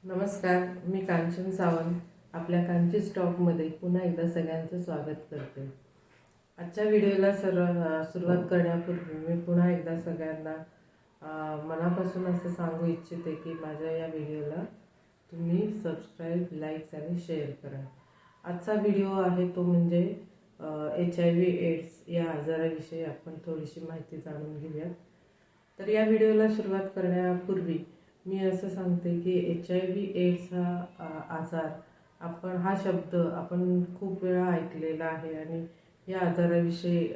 नमस्कार, मी कांचन सावंत. आपल्या कांची स्टॉकमध्ये पुन्हा एकदा सगळ्यांचं स्वागत करते. आजच्या व्हिडिओला सुरुवात करण्यापूर्वी मी पुन्हा एकदा सगळ्यांना मनापासून असं सांगू इच्छिते की माझ्या या व्हिडिओला तुम्ही सबस्क्राईब, लाईक्स आणि शेअर करा. आजचा व्हिडिओ आहे तो म्हणजे HIV एड्स या आजाराविषयी आपण थोडीशी माहिती जाणून घेऊयात. तर या व्हिडिओला सुरुवात करण्यापूर्वी मी असं सांगते की HIV एड्स हा आजार हा शब्द आपण खूप वेळा ऐकलेला आहे आणि या आजाराविषयी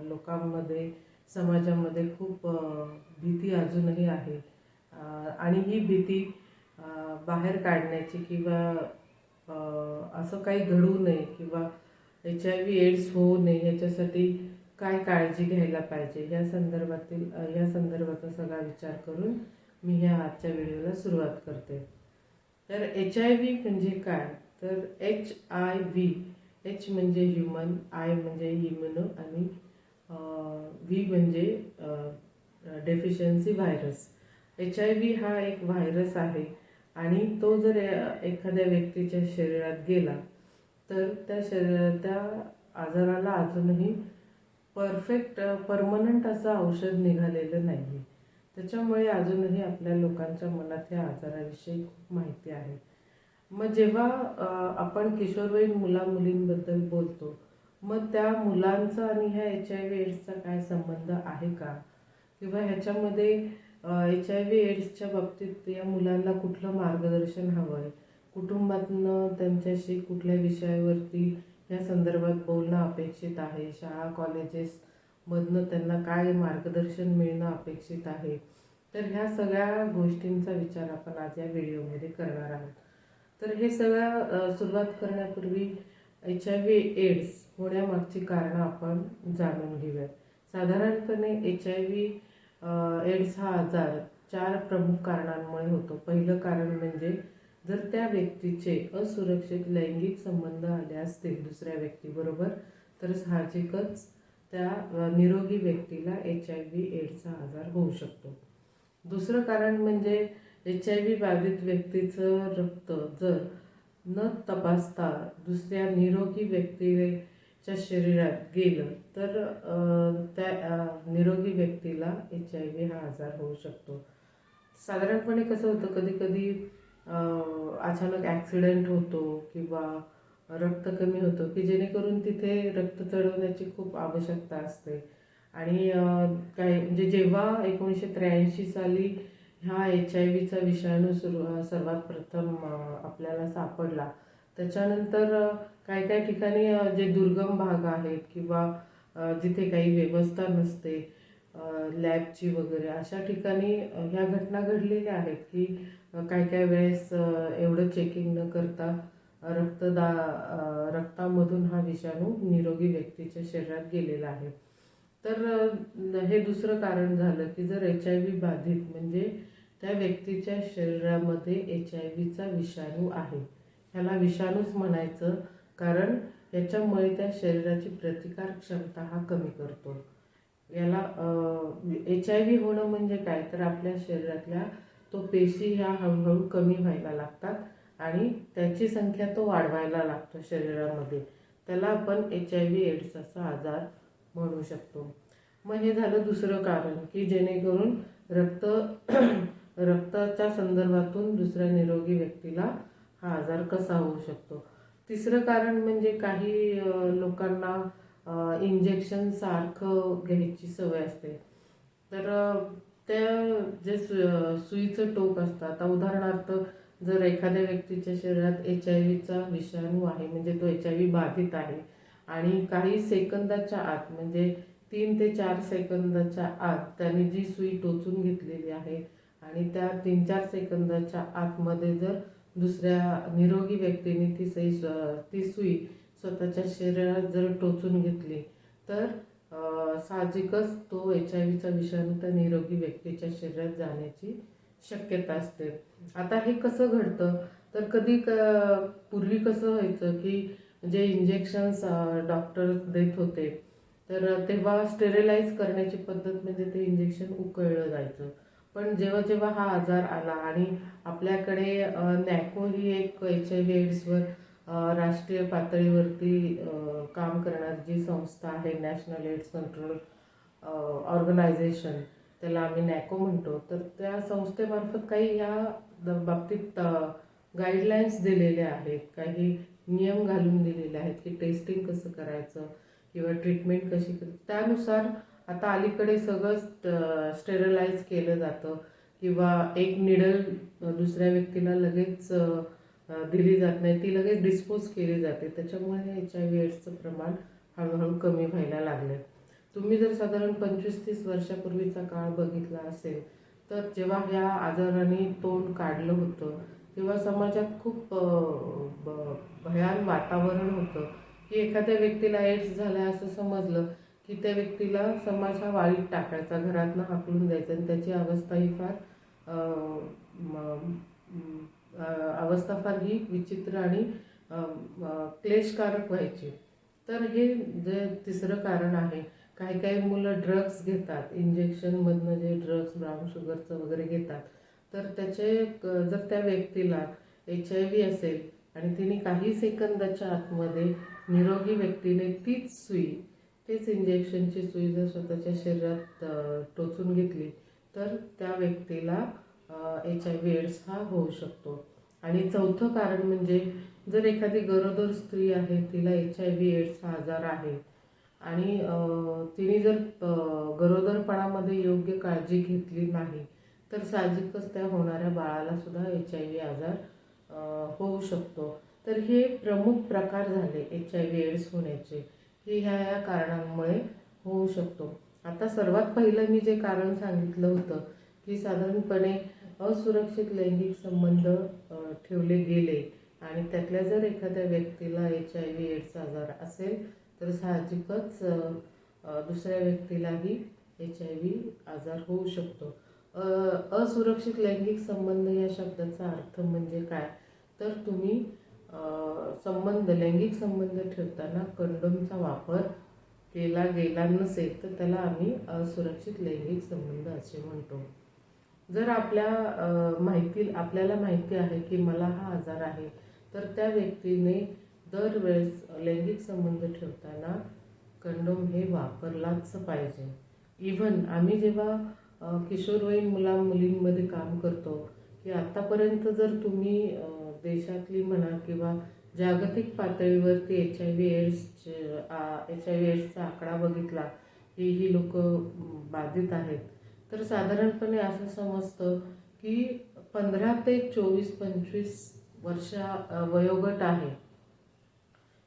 लोकांमध्ये, समाजामध्ये खूप भीती अजूनही आहे. आणि ही भीती बाहेर काढण्याची किंवा असं काही घडू नये किंवा HIV एड्स होऊ नये याच्यासाठी काय काळजी घ्यायला पाहिजे या संदर्भाचा सगळा विचार करून मी ह्या आजच्या व्हिडिओला सुरुवात करते. तर HIV म्हणजे काय? तर HIV, H म्हणजे ह्युमन, I म्हणजे इम्युनो आणि V म्हणजे डेफिशियन्सी व्हायरस. HIV हा एक व्हायरस आहे आणि तो जर एखाद्या व्यक्तीच्या शरीरात गेला तर त्या आजाराला अजूनही परमनंट असं औषध निघालेलं नाही. त्याच्यामुळे अजूनही आपल्या लोकांच्या मनात या आजाराविषयी खूप माहिती आहे. मग जेव्हा आपण किशोरवयीन मुलींबद्दल बोलतो, मग त्या मुलांचा आणि ह्या HIV एड्सचा काय संबंध आहे का? किंवा ह्याच्यामध्ये HIV एड्सच्या बाबतीत या मुलांना कुठलं मार्गदर्शन हवं आहे? कुटुंबातनं त्यांच्याशी कुठल्या विषयावरती या संदर्भात बोलणं अपेक्षित आहे? शाळा कॉलेजेसमधनं त्यांना काय मार्गदर्शन मिळणं अपेक्षित आहे? तर ह्या सगळ्या गोष्टींचा विचार आपण आज या व्हिडिओमध्ये करणार आहोत. तर हे सगळं सुरुवात करण्यापूर्वी HIV एड्स होण्यामागची कारणं आपण जाणून घेऊयात. साधारणपणे HIV एड्स हा आजार 4 प्रमुख कारणांमुळे होतो. पहिलं कारण म्हणजे जर त्या व्यक्तीचे असुरक्षित लैंगिक संबंध आले असतील दुसऱ्या व्यक्तीबरोबर तर साहजिकच त्या निरोगी व्यक्तीला HIV एड्सचा आजार होऊ शकतो. दुसरं कारण म्हणजे HIV बाधित व्यक्तीचं रक्त जर न तपासता दुसऱ्या निरोगी व्यक्तीच्या शरीरात गेलं तर त्या निरोगी व्यक्तीला HIV हा आजार होऊ शकतो. साधारणपणे कसं होतं, कधी कधी अचानक ॲक्सिडेंट होतो किंवा रक्त कमी होतं की जेणेकरून तिथे रक्त चढवण्याची खूप आवश्यकता असते. आणि काय म्हणजे जेव्हा 1983 साली ह्या HIV विषाणू सर्वात प्रथम आपल्याला सापडला, त्याच्यानंतर काही काही ठिकाणी जे दुर्गम भाग आहेत किंवा जिथे काही व्यवस्था नसते लॅबची वगैरे, अशा ठिकाणी ह्या घटना घडलेल्या आहेत की काही काही वेळेस एवढं चेकिंग न करता रक्तामधून हा विषाणू निरोगी व्यक्तीच्या शरीरात गेलेला आहे. तर हे दुसरं कारण झालं की जर HIV बाधित म्हणजे त्या व्यक्तीच्या शरीरामध्ये HIVचा विषाणू आहे. ह्याला विषाणूच म्हणायचं, कारण याच्यामुळे त्या शरीराची प्रतिकार क्षमता हा कमी करतो. याला HIV होणं म्हणजे काय, तर आपल्या शरीरातल्या तो पेशी ह्या हळूहळू कमी व्हायला लागतात आणि त्याची संख्या तो वाढवायला लागतो शरीरामध्ये. त्याला आपण HIV एड्स असा आजार म्हणू शकतो. मग हे झालं दुसरं कारण की जेणेकरून रक्ताच्या संदर्भातून दुसऱ्या निरोगी व्यक्तीला हा आजार कसा होऊ शकतो. तिसरं कारण म्हणजे काही लोकांना इंजेक्शन सारखं घ्यायची सवय असते. तर त्या जे सुईचं टोक असतं, आता उदाहरणार्थ जर एखाद्या व्यक्तीच्या शरीरात HIVचा विषाणू आहे म्हणजे तो HIV बाधित आहे आणि काही सेकंदाच्या आत म्हणजे 3 ते 4 सेकंदाच्या आत त्याने जी सुई टोचून घेतलेली आहे आणि त्या 3-4 सेकंदाच्या आतमध्ये जर दुसऱ्या निरोगी व्यक्तीने ती सुई स्वतःच्या शरीरात जर टोचून घेतली तर साहजिकच तो HIVचा विषाणू त्या निरोगी व्यक्तीच्या शरीरात जाण्याची शक्यता असते. आता हे कसं घडतं, तर पूर्वी कसं व्हायचं की जे इंजेक्शन्स डॉक्टर देत होते तर तेव्हा स्टेरिलाइज करण्याची पद्धत म्हणजे ते इंजेक्शन उकळलं जायचं. पण जेव्हा जेव्हा हा आजार आला आणि आपल्याकडे नॅको ही एक HIV एड्सवर राष्ट्रीय पातळीवरती काम करणारी जी संस्था आहे, नॅशनल एड्स कंट्रोल ऑर्गनायझेशन, त्याला आम्ही नॅको म्हणतो, तर त्या संस्थेमार्फत काही या बाबतीत गाईडलाईन्स दिलेल्या आहेत, काही नियम घालून दिलेले आहेत की टेस्टिंग कसं करायचं किंवा ट्रीटमेंट कशी त्यानुसार आता अलीकडे सगळं स्टेरलाइज केलं जातं किंवा एक निडल दुसऱ्या व्यक्तीला लगेच दिली जात नाही, ती लगेच डिस्पोज केली जाते. त्याच्यामुळे HIV एड्सचं प्रमाण हळूहळू कमी व्हायला लागले. तुम्ही जर साधारण 25-30 वर्षापूर्वीचा काळ बघितला असेल तर जेव्हा ह्या आजाराने तोंड काढलं होतं तेव्हा समाजात खूप भयान वातावरण होतं की एखाद्या व्यक्तीला एड्स झाला असं समजलं की त्या व्यक्तीला समाज हा वाळीत टाकायचा, घरातनं हाकलून द्यायचा आणि त्याची अवस्था ही फार ही विचित्र आणि क्लेशकारक व्हायची. तर हे जे तिसरं कारण आहे, काही काही मुलं ड्रग्स घेतात, इंजेक्शनमधनं जे ड्रग्स ब्राऊन शुगरचं वगैरे घेतात, तर त्याचे जर त्या व्यक्तीला HIV असेल आणि तिने काही सेकंदाच्या आतमध्ये निरोगी व्यक्तीने तेच इंजेक्शनची सुई जर स्वतःच्या शरीरात टोचून घेतली तर त्या व्यक्तीला HIV एड्स हा होऊ शकतो. आणि चौथं कारण म्हणजे जर एखादी गरोदर स्त्री आहे, तिला HIV एड्स हा आजार आहे आणि तिने जर गरोदरपणामध्ये योग्य काळजी घेतली नाही तर साहजिकच त्या होणाऱ्या बाळाला सुद्धा HIV आजार होऊ शकतो. तर हे प्रमुख प्रकार झाले HIV एड्स होण्याचे, की ह्या कारणांमुळे होऊ शकतो. आता सर्वात पहिलं मी जे कारण सांगितलं होतं की साधारणपणे असुरक्षित लैंगिक संबंध ठेवले गेले आणि त्यातल्या जर एखाद्या व्यक्तीला HIV एड्स आजार असेल तर साहजिकच दुसऱ्या व्यक्तीलाही HIV आजार होऊ शकतो. असुरक्षित लैंगिक संबंध या शब्दाचा अर्थ म्हणजे काय, तर तुम्ही लैंगिक संबंध ठेवताना कंडोमचा वापर केला गेला नसेल तर त्याला आम्ही असुरक्षित लैंगिक संबंध असे म्हणतो. जर आपल्याला माहिती आहे की मला हा आजार आहे तर त्या व्यक्तीने दरवेळेस लैंगिक संबंध ठेवताना कंडोम हे वापरलाच पाहिजे. इव्हन आम्ही जेव्हा किशोरवयीन मुलींमध्ये काम करतो की आतापर्यंत जर तुम्ही देशातली म्हणा किंवा जागतिक पातळीवरती HIV एड्सचा आकडा बघितला की ही लोक बाधित आहेत, तर साधारणपणे असं समजतं की 15 ते 24-25 वर्ष वयोगट आहे,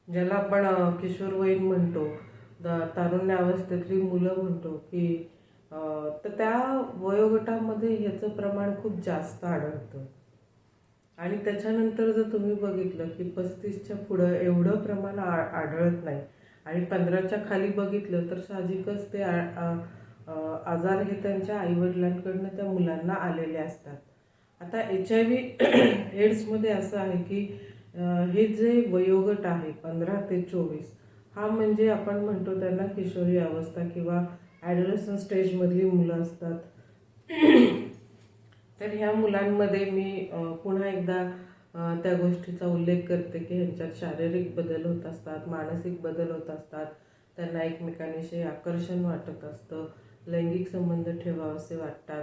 ज्याला आपण किशोरवयीन म्हणतो, तारुण्यावस्थेतली मुलं म्हणतो की तर त्या वयोगटामध्ये ह्याचं प्रमाण खूप जास्त आढळतं. आणि त्याच्यानंतर जर तुम्ही बघितलं की 35च्या पुढं एवढं प्रमाण आढळत नाही आणि 15च्या खाली बघितलं तर साहजिकच ते आजार हे त्यांच्या आईवडिलांकडनं त्या मुलांना आलेले असतात. आता HIV एड्समध्ये असं आहे की हे जे वयोगट आहे 15 ते 24 हा म्हणजे आपण म्हणतो त्यांना किशोरी अवस्था किंवा ॲडोलेसन्स स्टेजमधली मुलं असतात. तर ह्या मुलांमध्ये मी पुन्हा एकदा त्या गोष्टीचा उल्लेख करते की ह्यांच्यात शारीरिक बदल होत असतात, मानसिक बदल होत असतात, त्यांना एकमेकांविषयी आकर्षण वाटत असतं, लैंगिक संबंध ठेवावेसे वाटतात.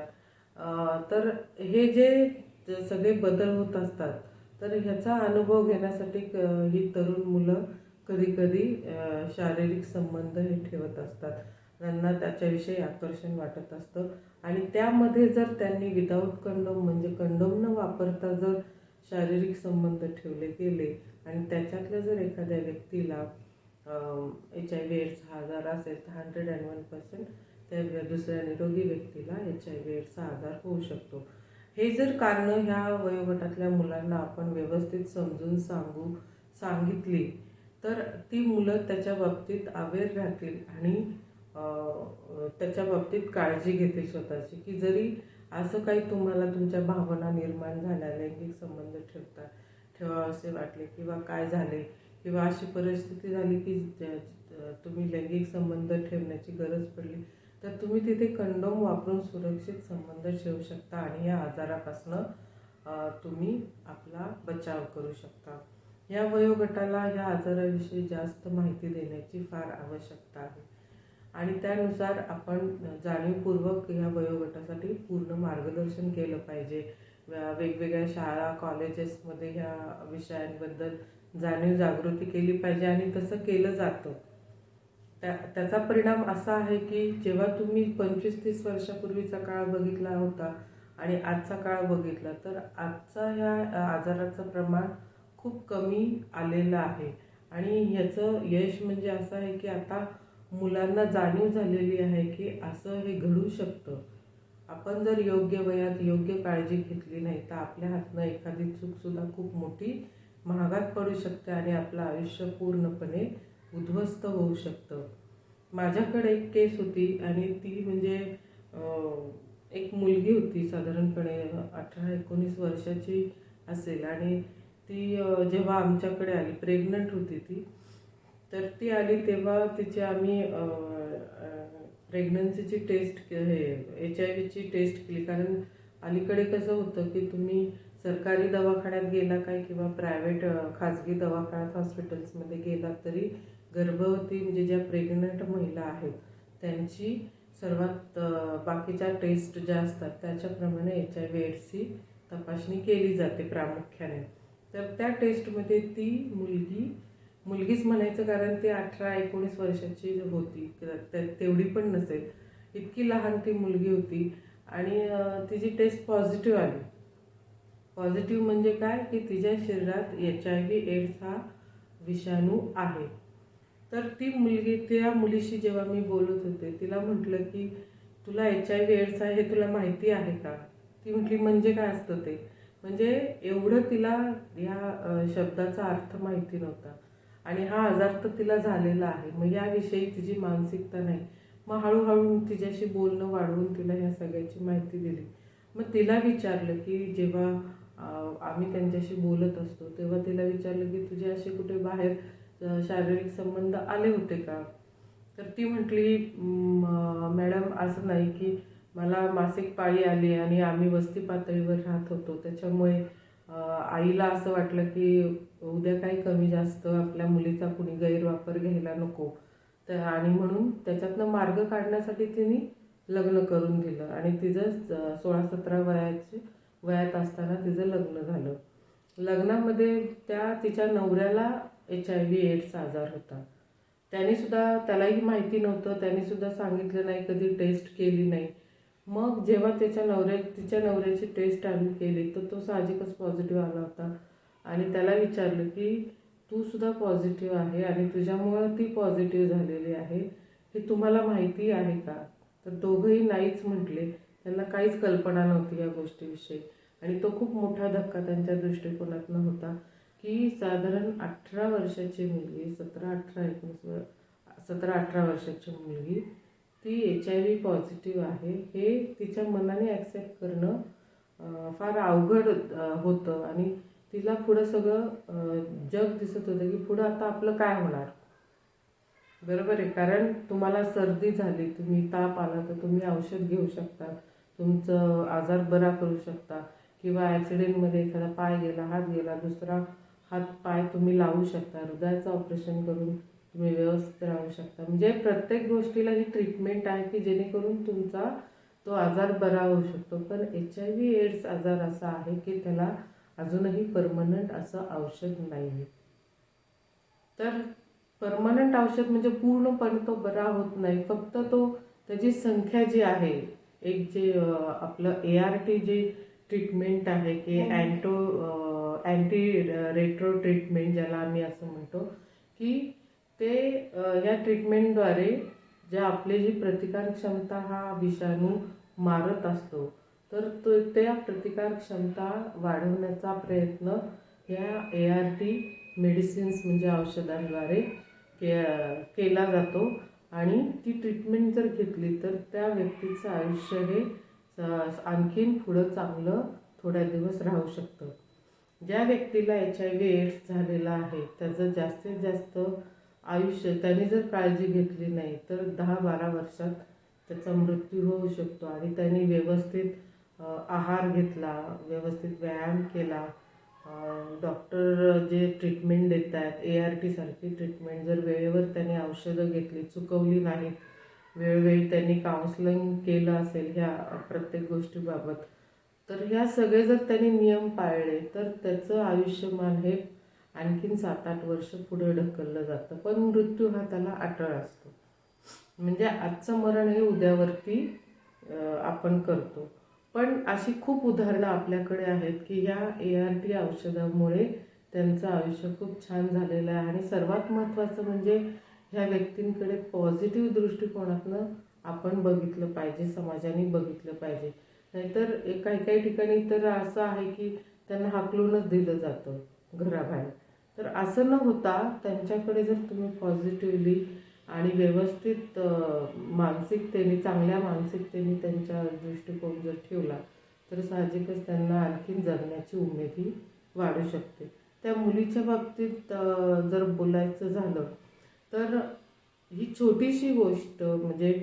तर हे जे सगळे बदल होत असतात तर ह्याचा अनुभव घेण्यासाठी ही तरुण मुलं कधीकधी शारीरिक संबंध हे ठेवत असतात, त्यांना त्याच्याविषयी आकर्षण वाटत असतं आणि त्यामध्ये जर त्यांनी विदाऊट कंडोम म्हणजे कंडोम न वापरता जर शारीरिक संबंध ठेवले गेले आणि त्याच्यातल्या जर एखाद्या व्यक्तीला HIV एड्स हा आजार असेल तर 101% त्या दुसऱ्या निरोगी व्यक्तीला HIV एड्सचा आजार होऊ शकतो. हे जर कारणं ह्या वयोगटातल्या मुलांना आपण व्यवस्थित समजून सांगितली तर ती मुलं त्याच्या बाबतीत अवेअर राहतील आणि त्याच्या बाबतीत काळजी घेतील स्वतःची, की जरी असं काही तुम्हाला तुमच्या भावना निर्माण झाल्या, लैंगिक संबंध ठेवावेसे वाटले किंवा काय झाले किंवा अशी परिस्थिती झाली की तुम्ही लैंगिक संबंध ठेवण्याची गरज पडली तर तुम्ही तिथे कंडोम वापरून सुरक्षित संबंध ठेवू शकता आणि या आजारापासून तुम्ही आपला बचाव करू शकता. या वयोगटाला या आजाराविषयी जास्त माहिती देण्याची फार आवश्यकता आहे आणि त्यानुसार आपण जाणीवपूर्वक या वयोगटासाठी पूर्ण मार्गदर्शन केलं पाहिजे. वेगवेगळ्या शाळा कॉलेजेसमध्ये ह्या विषयांबद्दल जागृती केली पाहिजे आणि तसं केलं जातं. त्याचा परिणाम असा आहे की जेव्हा तुम्ही 25-30 वर्षापूर्वीचा काळ बघितला होता आणि आजचा काळ बघितला तर आजचा ह्या आजाराचं प्रमाण खूप कमी आलेलं आहे आणि ह्याचं यश म्हणजे असं आहे की आता मुलांना जाणीव झालेली आहे की असं हे घडू शकतं. आपण जर योग्य वयात योग्य काळजी घेतली नाही तर आपल्या हातनं एखादी चूकसुद्धा खूप मोठी महागात पडू शकते आणि आपलं आयुष्य पूर्णपणे उद्ध्वस्त होऊ शकतं. माझ्याकडे एक केस होती आणि ती म्हणजे एक मुलगी होती, साधारणपणे 18-19 वर्षाची असेल आणि ती जेव्हा आमच्याकडे आली, प्रेग्नंट होती ती. तर ती आली तेव्हा तिची आम्ही प्रेग्नन्सीची टेस्ट HIV ची टेस्ट केली. कारण अलीकडे कसं होतं की तुम्ही सरकारी दवाखान्यात गेला काय किंवा प्रायव्हेट खाजगी दवाखान्यात हॉस्पिटल्समध्ये गेला तरी गर्भवती म्हणजे ज्या प्रेग्नंट महिला आहेत त्यांची सर्वात बाकीच्या टेस्ट ज्या असतात त्याच्याप्रमाणे HIV एड्सची तपासणी केली जाते प्रामुख्याने. तर त्या टेस्टमध्ये ती मुलगीच म्हणायचं कारण ती 18-19 वर्षाची होती, तेवढी पण नसेल, इतकी लहान ती मुलगी होती आणि तिची टेस्ट पॉझिटिव्ह आली. पॉझिटिव्ह म्हणजे काय की तिच्या शरीरात HIV एड्स हा विषाणू आहे. तर त्या मुलीशी जेव्हा मी बोलत होते तिला म्हटलं की तुला HIV एड्स आहे हे तुला माहिती आहे का? ती म्हटली म्हणजे काय असतं ते? म्हणजे एवढं तिला या शब्दाचा अर्थ माहिती नव्हता आणि हा आजार तर तिला झालेला आहे. मग याविषयी तिची मानसिकता नाही. मग हळूहळू तिच्याशी बोलणं वाढवून तिला ह्या सगळ्याची माहिती दिली. मग तिला विचारलं की जेव्हा आम्ही त्यांच्याशी बोलत असतो तेव्हा तिला विचारलं की तुझे असे कुठे बाहेर शारीरिक संबंध आले होते का? तर ती म्हटली मॅडम असं नाही की मला मासिक पाळी आली आणि आम्ही वस्ती पातळीवर राहत होतो त्याच्यामुळे आईला असं वाटलं की उद्या काही कमी जास्त आपल्या मुलीचा कुणी गैरवापर घ्यायला नको तर आणि म्हणून त्याच्यातनं मार्ग काढण्यासाठी तिने लग्न करून दिलं आणि तिचं 16-17 वयात असताना तिचं लग्न झालं. लग्नामध्ये तिच्या नवऱ्याला HIV एड्स आजार होता. त्यालाही माहिती नव्हतं, त्यानेसुद्धा सांगितलं नाही, कधी टेस्ट केली नाही. मग जेव्हा तिच्या नवऱ्याची टेस्ट आम्ही केली तर तो साहजिकच पॉझिटिव्ह आला होता आणि त्याला विचारलं की तू सुद्धा पॉझिटिव्ह आहे आणि तुझ्यामुळं ती पॉझिटिव्ह झालेली आहे, हे तुम्हाला माहिती आहे का? तर दोघंही नाहीच म्हटले. त्यांना काहीच कल्पना नव्हती या गोष्टीविषयी आणि तो खूप मोठा धक्का त्यांच्या दृष्टिकोनातून होता की साधारण 18 वर्षाची मुलगी 17-18 वर्षाची मुलगी ती HIV पॉझिटिव्ह आहे हे तिच्या मनाने ॲक्सेप्ट करणं फार अवघड होतं आणि तिला पुढं सगळं जग दिसत होतं की पुढं आता आपलं काय होणार. बरोबर आहे, कारण तुम्हाला सर्दी झाली, तुम्ही ताप आला तर तुम्ही औषध घेऊ शकता, तुमचं आजार बरा करू शकता किंवा ॲक्सिडेंटमध्ये एखादा पाय गेला, हात गेला, दुसरा हात पाय तुम्ही लावू शकता, हृदयाचं ऑपरेशन करून तुम्ही व्यवस्थित राहू शकता. म्हणजे प्रत्येक गोष्टीला ही ट्रीटमेंट आहे की जेणेकरून तुमचा तो आजार बरा होऊ शकतो. पण HIV एड्स आजार असा आहे की त्याला अजूनही परमनंट असं औषध नाही आहे. तर परमनंट औषध म्हणजे पूर्णपणे तो बरा होत नाही, फक्त त्याची संख्या जी आहे, एक जे आपलं ART जी ट्रीटमेंट आहे की अँटी रेट्रो ट्रीटमेंट ज्याला आम्ही असं म्हणतो की या ट्रीटमेंटद्वारे आपली जी प्रतिकार क्षमता हा विषाणू मारत असतो तर त्या प्रतिकार क्षमता वाढवण्याचा प्रयत्न या ART मेडिसिन्स म्हणजे औषधांद्वारे केला जातो आणि ती ट्रीटमेंट जर घेतली तर त्या व्यक्तीचं आयुष्य हे आणखीन पुढं चांगलं थोड्या दिवस राहू शकतं. ज्या व्यक्तीला HIV एड्स झालेला आहे त्याचं जास्तीत जास्त आयुष्य त्याने जर काळजी घेतली नाही तर 10-12 वर्षात त्याचा मृत्यू होऊ शकतो. आणि त्यांनी व्यवस्थित आहार घेतला, व्यवस्थित व्यायाम केला, डॉक्टर जे ट्रीटमेंट देत आहेत, ART सारखी ट्रीटमेंट जर वेळेवर त्यांनी औषधं घेतली, चुकवली नाहीत, वेळोवेळी त्यांनी काउन्सलिंग केलं असेल ह्या प्रत्येक गोष्टीबाबत, तर ह्या सगळे जर त्यांनी नियम पाळले तर त्याचं आयुष्यमान हे आणखीन 7-8 वर्ष पुढे ढकललं जातं. पण मृत्यू हा त्याला अटळ असतो. म्हणजे आजचं मरण हे उद्यावरती आपण करतो. पण अशी खूप उदाहरणं आपल्याकडे आहेत की ह्या ART औषधामुळे त्यांचं आयुष्य खूप छान झालेलं आहे. आणि सर्वात महत्त्वाचं म्हणजे ह्या व्यक्तींकडे पॉझिटिव्ह दृष्टिकोनातनं आपण बघितलं पाहिजे, समाजाने बघितलं पाहिजे. नाहीतर काही काही ठिकाणी तर असं आहे की त्यांना हाकलूनच दिलं जातं घराबाहेर. तर असं न होता त्यांच्याकडे जर तुम्ही पॉझिटिव्हली आणि व्यवस्थित मानसिकतेने, चांगल्या मानसिकतेने त्यांच्या दृष्टिकोन जर ठेवला तर साहजिकच त्यांना आणखीन जगण्याची उमेदही वाढू शकते. त्या मुलीच्या बाबतीत जर बोलायचं झालं तर ही छोटीशी गोष्ट, म्हणजे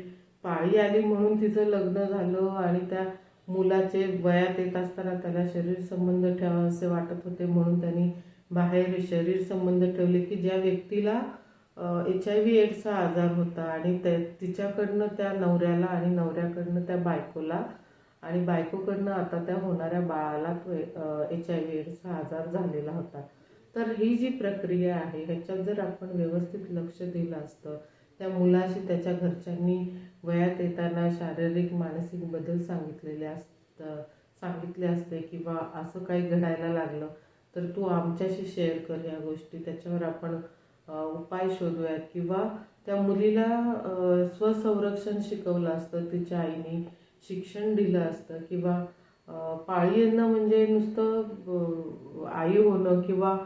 पाळी आली म्हणून तिचं लग्न झालं आणि त्या मुलाचे वयात येत असताना त्याला शरीर संबंध ठेवावेसे वाटत होते म्हणून त्यांनी बाहेर शरीर संबंध ठेवले की ज्या व्यक्तीला HIV एड्सचा आजार होता आणि तिच्याकडनं त्या नवऱ्याला आणि नवऱ्याकडनं त्या बायकोला आणि बायकोकडनं आता त्या होणाऱ्या बाळाला HIV एड्सचा आजार झालेला होता. तर ही जी प्रक्रिया आहे ह्याच्यात जर आपण व्यवस्थित लक्ष दिलं असतं, त्या मुलाशी त्याच्या घरच्यांनी वयात येताना शारीरिक मानसिक बदल सांगितले असते किंवा असं काही घडायला लागलं तर तू आमच्याशी शेअर कर ह्या गोष्टी, त्याच्यावर आपण उपाय शोधूयात. किंवा त्या मुलीला स्वसंरक्षण शिकवलं असतं, तिच्या आईने शिक्षण दिलं असतं. किंवा पाळी येणं म्हणजे नुसतं आई होणं किंवा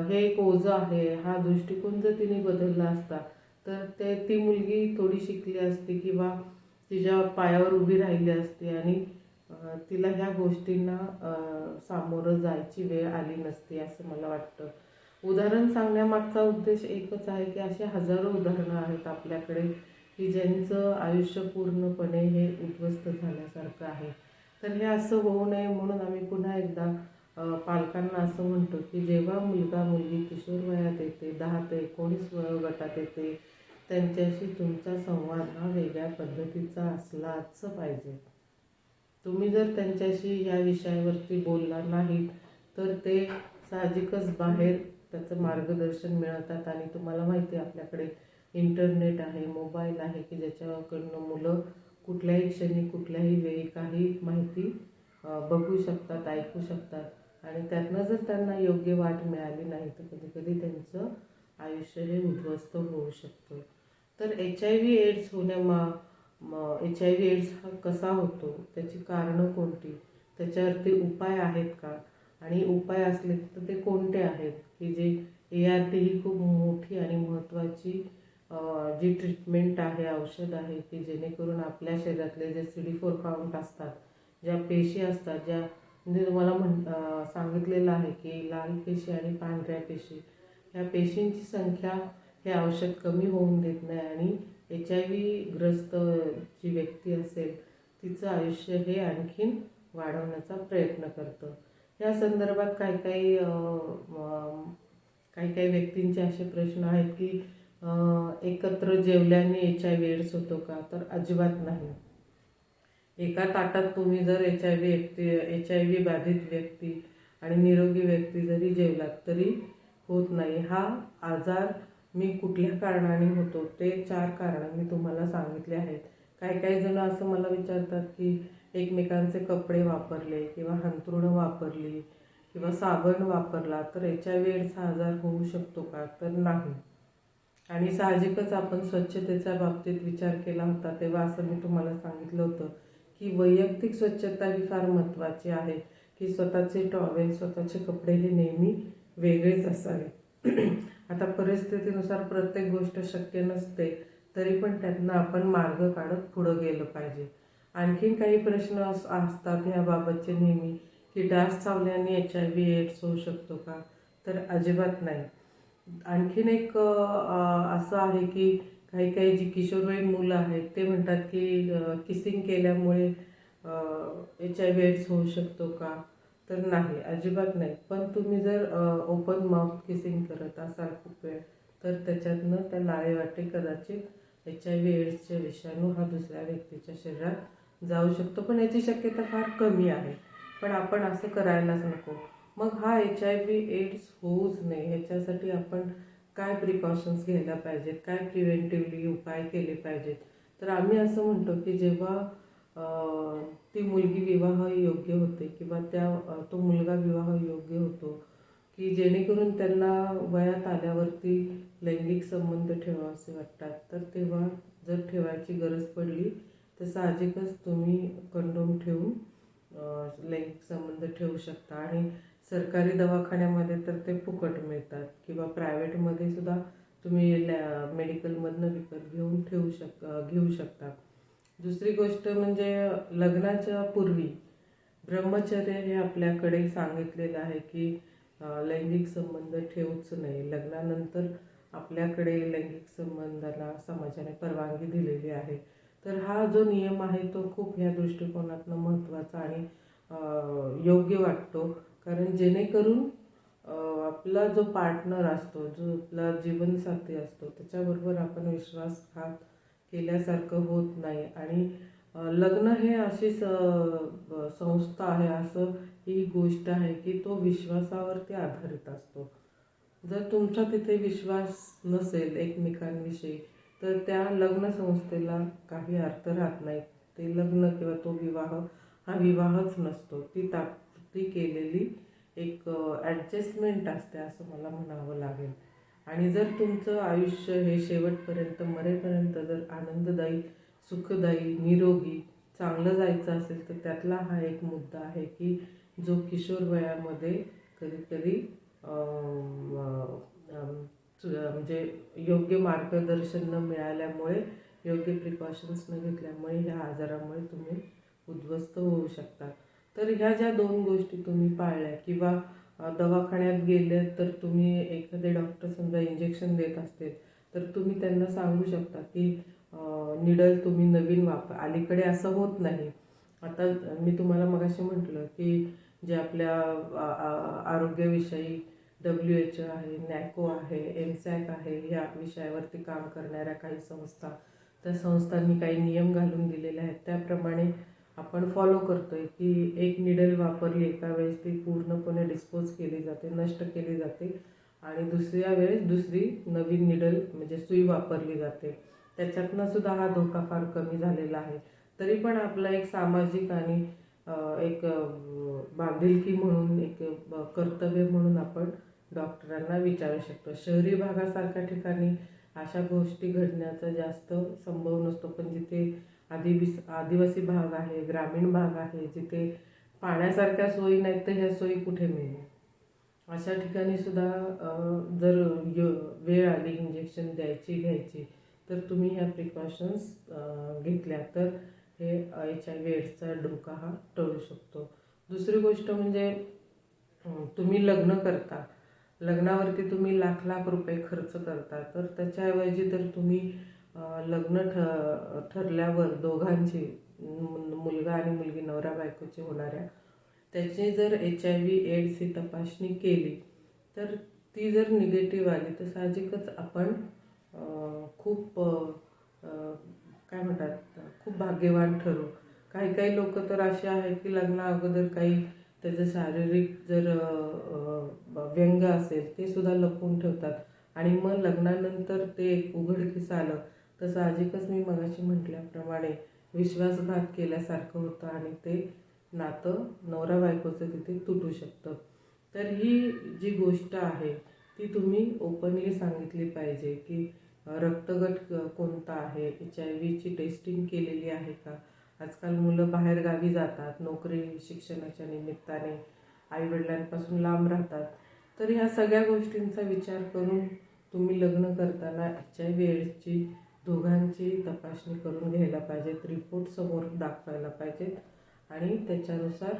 हे एक ओझं आहे हा दृष्टिकोन जर तिने बदलला असता तर ती मुलगी थोडी शिकली असती किंवा तिच्या पायावर उभी राहिली असती आणि तिला ह्या गोष्टींना सामोरं जायची वेळ आली नसती असं मला वाटतं. उदाहरण सांगण्यामागचा उद्देश एकच आहे की असे हजारो उदाहरणं आहेत आपल्याकडे की ज्यांचं आयुष्य पूर्णपणे हे उद्ध्वस्त झाल्यासारखं आहे. तर हे असं होऊ नये म्हणून आम्ही पुन्हा एकदा पालकांना असं म्हणतो की जेव्हा मुलगा मुलगी किशोर वयात येते, 10 ते 19 वयोगटात येते, त्यांच्याशी तुमचा संवाद हा वेगळ्या पद्धतीचा असलाच पाहिजे. तुम्ही जर त्यांच्याशी या विषयावरती बोलला नाहीत तर ते साहजिकच बाहेर त्याचं मार्गदर्शन मिळवतात. आणि तुम्हाला माहिती आहे आपल्याकडे इंटरनेट आहे, मोबाईल आहे की ज्याच्याकडनं मुलं कुठल्याही क्षणी कुठल्याही वेळी काही माहिती बघू शकतात, ऐकू शकतात. आणि त्यातनं जर त्यांना योग्य वाट मिळाली नाही तर कधी कधी त्यांचं आयुष्य हे उद्ध्वस्त होऊ शकतं. तर HIV एड्स HIV एड्स हा कसा होतो, त्याची कारणं कोणती, त्याच्यावरती उपाय आहेत का, आणि उपाय असले तर ते कोणते आहेत की जे ART ही खूप मोठी आणि महत्त्वाची जी ट्रीटमेंट आहे, औषध आहे की जेणेकरून आपल्या शरीरातले जे CD4 काउंट असतात, ज्या पेशी असतात, ज्या म्हणजे तुम्हाला सांगितलेलं आहे की लाल पेशी आणि पांढऱ्या पेशी, ह्या पेशींची संख्या हे औषध कमी होऊन देत नाही आणि HIV ग्रस्त जी व्यक्ती असेल तिचं आयुष्य हे आणखीन वाढवण्याचा प्रयत्न करतं. या संदर्भात काही काही व्यक्तींचे असे प्रश्न आहेत की एकत्र जेवल्याने HIV एड्स होतो का, तर अजिबात नाही. एका ताटात तुम्ही जर HIV बाधित व्यक्ती आणि निरोगी व्यक्ती जरी जेवलात तरी होत नाही. हा आजार मी कुठल्या कारणाने होतो ते 4 कारणं मी तुम्हाला सांगितले आहेत. काही जण असं मला विचारतात की एकमेकांचे कपडे वापरले किंवा अंथरुणं वापरली किंवा साबण वापरला तर HIV एड्स हा आजार होऊ शकतो का, तर नाही. आणि साहजिकच आपण स्वच्छतेच्या बाबतीत विचार केला होता तेव्हा असं मी तुम्हाला सांगितलं होतं की वैयक्तिक स्वच्छता ही फार महत्त्वाची आहे की स्वतःचे टॉवेल, स्वतःचे कपडे हे नेहमी वेगळेच असावे. आता परिस्थितीनुसार प्रत्येक गोष्ट शक्य नसते, तरी पण त्यातनं आपण मार्ग काढत पुढं गेलं पाहिजे. आणखीन काही प्रश्न असतात ह्याबाबतचे नेहमी की डास चावल्याने HIV एड्स होऊ शकतो का, तर अजिबात नाही. आणखीन एक असं आहे की काही काही जी किशोरवयीन मुलं आहेत ते म्हणतात की किसिंग केल्यामुळे HIV एड्स होऊ शकतो का? तर नाही, अजिबात नाही. पण तुम्ही जर ओपन माउथ किसिंग करत असाल खूप वेळ, तर त्याच्यातनं त्या लाळेवाटे कदाचित HIV एड्सचे विषाणू हा दुसऱ्या व्यक्तीच्या शरीरात जाऊ शकतो. पण याची शक्यता फार कमी आहे. पण आपण असं करायलाच नको. मग हा HIV एड्स होऊच नये ह्याच्यासाठी आपण काय प्रिकॉशन्स घ्यायला पाहिजेत, काय प्रिव्हेंटिव्हली उपाय केले पाहिजेत. तर आम्ही असं म्हणतो की जेव्हा ती मुलगी विवाह योग्य होते किंवा तो मुलगा विवाह योग्य होतो, की जेणेकरून त्यांना वयात आल्यावरती लैंगिक संबंध ठेवावेसे वाटतात, तर तेव्हा जर ठेवायची गरज पडली तर साहजिकच तुम्ही कंडोम ठेवून लैंगिक संबंध ठेवू शकता. आणि सरकारी दवाखान्यामध्ये तर ते फुकट मिळतात किंवा प्रायव्हेटमध्ये सुद्धा तुम्ही मेडिकलमधनं विकत घेऊ शकता. दुसरी गोष्ट म्हणजे लग्नाच्या पूर्वी ब्रह्मचर्य हे आपल्याकडे सांगितलेलं आहे की लैंगिक संबंध ठेवूच नये. लग्नानंतर आपल्याकडे लैंगिक संबंधाला समाजाने परवानगी दिलेली आहे. तर हा जो नियम आहे तो खूप ह्या दृष्टिकोनातनं महत्त्वाचा आणि योग्य वाटतो. कारण जेणेकरून आपला जो पार्टनर असतो, जो आपला जीवनसाथी असतो, त्याच्याबरोबर आपण विश्वासघात केल्यासारखं होत नाही. आणि लग्न हे अशी संस्था आहे, असं ही गोष्ट आहे की तो विश्वासावरती आधारित असतो. जर तुमचा तिथे विश्वास नसेल एकमेकांविषयी, तर त्या लग्न संस्थेला काही अर्थ राहत नाही. ते लग्न किंवा तो विवाह हा विवाहच नसतो. ती केलेली एक ॲडजस्टमेंट असते असं मला म्हणावं लागेल. आणि जर तुमचं आयुष्य हे शेवटपर्यंत मरेपर्यंत जर आनंददायी, सुखदायी, निरोगी, चांगलं जायचं असेल, तर त्यातला हा एक मुद्दा आहे की जो किशोर वयामध्ये कधीकधी म्हणजे योग्य मार्गदर्शन न मिळाल्यामुळे, योग्य प्रिकॉशन्स न घेतल्यामुळे ह्या आजारामुळे तुम्ही उद्ध्वस्त होऊ शकता. तर ह्या ज्या 2 गोष्टी तुम्ही पाळल्या किंवा दवाखान्यात गेले तर तुम्ही एखादे डॉक्टर समजा इंजेक्शन देत असतील, तर तुम्ही त्यांना सांगू शकता की निडल तुम्ही नवीन अलीकडे असं होत नाही. आता मी तुम्हाला मगाशी म्हटलं की जे आपल्या आरोग्याविषयी WHO आहे, NACO आहे, MSAC आहे, ह्या विषयावरती काम करणाऱ्या काही संस्था, त्या संस्थांनी काही नियम घालून दिलेले आहेत. त्याप्रमाणे आपण फॉलो करतोय की एक निडल वापरली एका वेळेस ती पूर्णपणे डिस्पोज केली जाते, नष्ट केली जाते. आणि दुसऱ्या वेळेस दुसरी नवीन निडल म्हणजे सुई वापरली जाते. त्याच्यातनं सुद्धा हा धोका फार कमी झालेला आहे. तरी पण आपला एक सामाजिक आणि एक बांधिलकी म्हणून, एक कर्तव्य म्हणून आपण डॉक्टरांना विचारू शकतो. शहरी भागासारख्या ठिकाणी अशा गोष्टी घडण्याचा जास्त संभव नसतो. पण जिथे आदिवासी भाग आहे, ग्रामीण भाग आहे, जिथे पाण्यासारख्या सोयी नाहीत, तर ह्या सोयी कुठे मिळणार? अशा ठिकाणी सुद्धा जर वेळ आली इंजेक्शन घ्यायची, तर तुम्ही ह्या प्रिकॉशन्स घेतल्या तर हे HIV एड्सचा धोका हा टळू शकतो. दुसरी गोष्ट म्हणजे तुम्ही लग्न करता, लग्नावरती तुम्ही लाख लाख रुपये खर्च करता, तर त्याच्याऐवजी तर तुम्ही लग्न ठरल्यावर दोघांची, मुलगा आणि मुलगी, नवरा बायकोची होणाऱ्या, त्याची जर HIV एड्स ही तपासणी केली, तर ती जर निगेटिव्ह आली तर साहजिकच आपण खूप काय म्हणतात, खूप भाग्यवान ठरू. काही काही लोक तर असे आहेत की लग्ना अगोदर काही त्याचं शारीरिक जर व्यंग असेल ते सुद्धा लपवून ठेवतात आणि मग लग्नानंतर ते उघडकीस आलं तर साहजिकच मी मगाशी म्हटल्याप्रमाणे विश्वासघात केल्यासारखं होतं आणि ते नातं नवरा बायकोचं तिथे तुटू शकतं. तर ही जी गोष्ट आहे ती तुम्ही ओपनली सांगितली पाहिजे की रक्तगट कोणता आहे, HIV टेस्टिंग केलेली आहे का. आजकाल मुलं बाहेरगावी जातात, नोकरी शिक्षणाच्या निमित्ताने आईवडिलांपासून लांब राहतात. तर ह्या सगळ्या गोष्टींचा विचार करून तुम्ही लग्न करताना HIV एड्सची दोघांची तपासणी करून घ्यायला पाहिजेत, रिपोर्ट समोर दाखवायला पाहिजेत आणि त्याच्यानुसार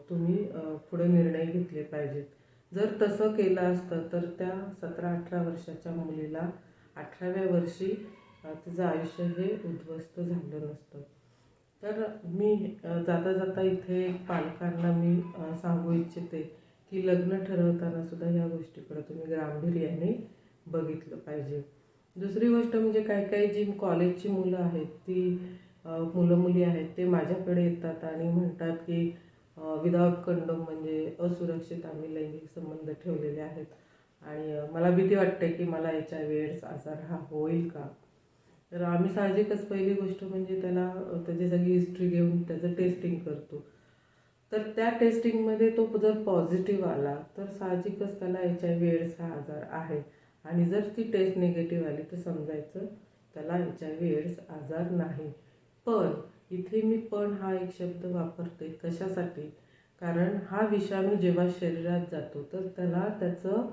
तुम्ही पुढे निर्णय घेतले पाहिजेत. जर तसं केलं असतं तर त्या 17-18 वर्षाच्या मुलीला 18व्या वर्षी तिचं आयुष्य हे उद्ध्वस्त झालं नसतं. तर मी जाता जाता इथे पालकांना मी सांगू इच्छिते की लग्न ठरवताना सुद्धा ह्या गोष्टीकडे तुम्ही गांभीर्याने बघितलं पाहिजे. दुसरी गोष्ट म्हणजे काही जी कॉलेजची मुलं आहेत ती मुलं मुली आहेत ते माझ्याकडे येतात आणि म्हणतात की विदाऊट कंडोम म्हणजे असुरक्षित आम्ही लैंगिक संबंध ठेवलेले आहेत आणि मला भीती वाटते की मला HIV एड्स आजार हा होईल का. तर आम्ही साहजिकच पहिली गोष्ट म्हणजे त्याला त्याची सगळी हिस्ट्री घेऊन त्याचं टेस्टिंग करतो. तर त्या टेस्टिंगमध्ये तो जर पॉझिटिव्ह आला तर साहजिकच त्याला HIV एड्स हा आजार आहे आणि जर ती टेस्ट निगेटिव्ह आली तर समजायचं त्याला HIV एड्स आजार नाही. पण इथे मी पण हा एक शब्द वापरते कशासाठी, कारण हा विषाणू जेव्हा शरीरात जातो तर त्याला त्याचं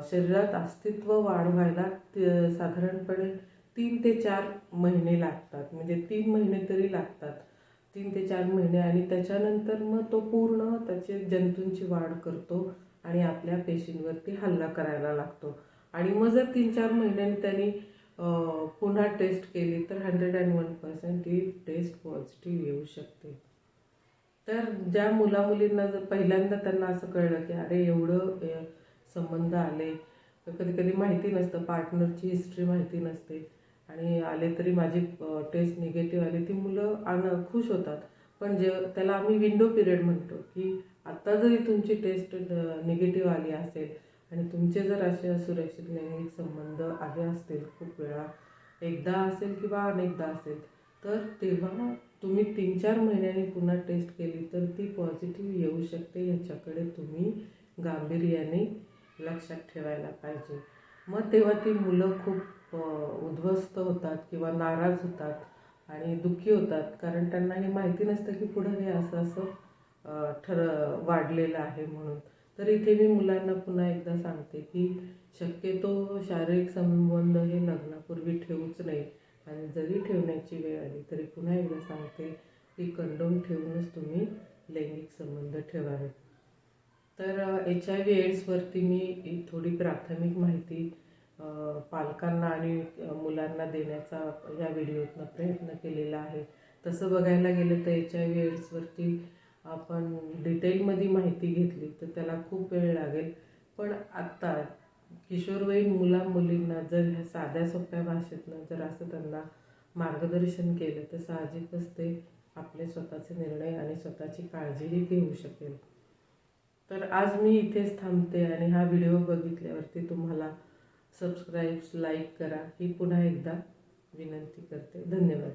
शरीरात अस्तित्व वाढवायला साधारणपणे 3 ते 4 महिने लागतात. म्हणजे 3 महिने तरी लागतात, 3 ते 4 महिने. आणि त्याच्यानंतर मग तो पूर्ण त्याचे जंतूंची वाढ करतो आणि आपल्या पेशींवरती हल्ला करायला लागतो. आणि मग जर 3-4 महिन्यांनी त्यांनी पुन्हा टेस्ट केली तर 101% ही टेस्ट पॉझिटिव्ह येऊ शकते. तर ज्या मुलामुलींना जर पहिल्यांदा त्यांना असं कळलं की अरे एवढं संबंध आले, तर कधी कधी माहिती नसतं, पार्टनरची हिस्ट्री माहिती नसते आणि आले तरी माझी टेस्ट निगेटिव्ह आली, ती मुलं खुश होतात. पण त्याला आम्ही विंडो पिरियड म्हणतो की आत्ता जरी तुमची टेस्ट निगेटिव्ह आली असेल आणि तुमचे जर असे असुरक्षित लैंगिक संबंध आले असतील खूप वेळा, एकदा असेल किंवा अनेकदा असेल, तर तेव्हा तुम्ही 3-4 महिन्यांनी पुन्हा टेस्ट केली तर ती पॉझिटिव्ह येऊ शकते. ह्याच्याकडे तुम्ही गांभीर्याने लक्षात ठेवायला पाहिजे. मग तेव्हा ती मुलं खूप उद्ध्वस्त होतात किंवा नाराज होतात आणि दुःखी होतात, कारण त्यांना हे माहिती नसतं की पुढं हे असं असं वाढलेलं आहे म्हणून. तर इथे मी मुलांना पुन्हा एकदा सांगते की शक्यतो शारीरिक संबंध हे लग्नापूर्वी ठेवूच नये आणि जरी ठेवण्याची वेळ आली तरी पुन्हा एकदा सांगते की कंडोम ठेवूनच तुम्ही लैंगिक संबंध ठेवावेत. तर HIV एड्सवरती मी थोडी प्राथमिक माहिती पालकांना आणि मुलांना देण्याचा या व्हिडिओतनं प्रयत्न केलेला आहे. तसं बघायला गेलं तर HIV एड्सवरती आपण डिटेलमध्ये माहिती घेतली तर त्याला खूप वेळ लागेल. पण आत्ता किशोरवयीन मुला-मुलींना जर ह्या साध्या सोप्या भाषेतनं जर असं त्यांना मार्गदर्शन केलं तर साहजिकच ते आपले स्वतःचे निर्णय आणि स्वतःची काळजीही घेऊ शकेल. तर आज मी इथेच थांबते आणि हा व्हिडिओ बघितल्यावरती तुम्हाला सबस्क्राईब, लाईक करा ही पुन्हा एकदा विनंती करते. धन्यवाद.